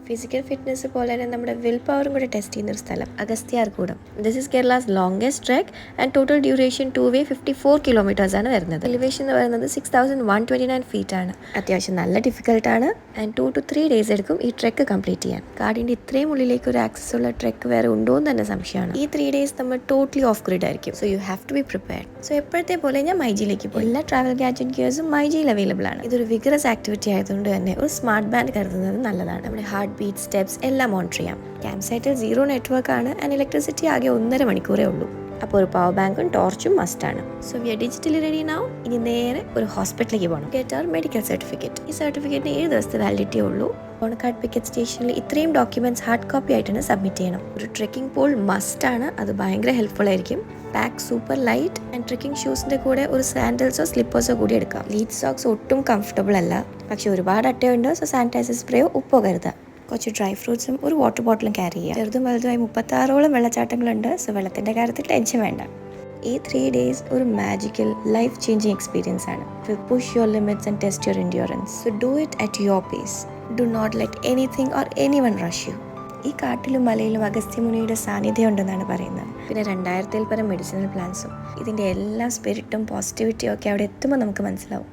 Physical fitness പോലെ തന്നെ നമ്മുടെ വിൽ പവറും കൂടെ ടെസ്റ്റ് ചെയ്യുന്ന ഒരു സ്ഥലം Agasthyarkoodam. This is Kerala's longest trek and total duration 2 way 54 kilometres ആണ് വരുന്നത്. എലിവേഷൻ എന്ന് പറയുന്നത് 6129 ഫീറ്റ് ആണ്. അത്യാവശ്യം നല്ല ഡിഫിക്കൽട്ടാണ് ആൻഡ് 2 to 3 ഡേയ്സ് എടുക്കും ഈ ട്രെക്ക് കംപ്ലീറ്റ് ചെയ്യാൻ. കാടിൻ്റെ ഇത്രയും ഉള്ളിലേക്ക് ഒരു ആക്സസ് ഉള്ള ട്രെക്ക് വേറെ ഉണ്ടോ എന്ന് തന്നെ സംശയമാണ്. ഈ 3 ഡേയ്സ് നമ്മൾ ടോട്ടലി ഓഫ് ഗ്രിഡ് ആയിരിക്കും. So you have to be prepared. So എപ്പോഴത്തെ പോലെ ഞാൻ മൈജിയിലേക്ക് പോയി. എല്ലാ ട്രാവൽ ഗാഡ്ജറ്റ് ഗിയേഴ്സും മൈജിയിൽ അവൈലബിൾ ആണ്. ഇതൊരു വിഗറസ് ആക്ടിവിറ്റി ആയതുകൊണ്ട് തന്നെ ഒരു സ്മാർട്ട് ബാൻഡ് കരുതുന്നത് നല്ലതാണ്. നമ്മുടെ ഹാർട്ട് ബീറ്റ്, സ്റ്റെപ്സ് എല്ലാം മോണിറ്റർ ചെയ്യാം. ക്യാമ്പ് സൈറ്റിൽ 0 നെറ്റ്വർക്ക് ആണ് ആൻഡ് ഇലക്ട്രിസിറ്റി ആകെ 1.5 മണിക്കൂറേ ഉള്ളൂ. അപ്പോൾ ഒരു പവർ ബാങ്കും ടോർച്ചും മസ്റ്റാണ്. So we are digitally ready now. ഇനി നേരെ ഒരു ഹോസ്പിറ്റലിലേക്ക് പോകണം. Get our medical certificate. ഈ സർട്ടിഫിക്കറ്റിന് 7 ദിവസത്തെ വാലിഡിറ്റി ഉള്ളൂ. ബോണക്കാട് പിക്കറ്റ് സ്റ്റേഷനിൽ ഇത്രയും ഡോക്യുമെന്റ്സ് ഹാർഡ് കോപ്പി ആയിട്ടാണ് സബ്മിറ്റ് ചെയ്യണം. ഒരു ട്രെക്കിംഗ് പോൾ മസ്റ്റാണ്. അത് ഭയങ്കര ഹെൽപ്ഫുൾ ആയിരിക്കും. Pack super light and trekking ഷൂസിന്റെ കൂടെ ഒരു സാൻഡൽസോ സ്ലിപ്പേഴ്സോ കൂടി എടുക്കാം. ലീഡ് സോക്സ് ഒട്ടും കംഫർട്ടബിൾ അല്ല, പക്ഷെ ഒരുപാട് അട്ടയുണ്ട്. സോ സാനിറ്റൈസർ സ്പ്രേയോ ഉപ്പോ കരുതാം. കുറച്ച് ഡ്രൈ ഫ്രൂട്ട്സും ഒരു വാട്ടർ ബോട്ടിലും ക്യാരി ചെയ്യാം. ചെറുതും വലുതുമായി 36ഓളം വെള്ളച്ചാട്ടങ്ങളുണ്ട്. സോ വെള്ളത്തിന്റെ കാര്യത്തിൽ ടെൻഷൻ വേണ്ട. ഈ 3 ഡേയ്സ് ഒരു മാജിക്കൽ ലൈഫ് ചേഞ്ചിങ് എക്സ്പീരിയൻസ് ആണ്. Will push your limits and test your endurance. So do it at your pace. Do not let anything or anyone rush you. ഈ കാട്ടിലും മലയിലും അഗസ്ത്യമുനിയുടെ സാന്നിധ്യം ഉണ്ടെന്നാണ് പറയുന്നത്. പിന്നെ 2000-ൽ പരം മെഡിസിനൽ പ്ലാന്റ്സും. ഇതിൻ്റെ എല്ലാ സ്പിരിറ്റും പോസിറ്റിവിറ്റിയും ഒക്കെ അവിടെ എത്തുമ്പോൾ നമുക്ക് മനസ്സിലാവും.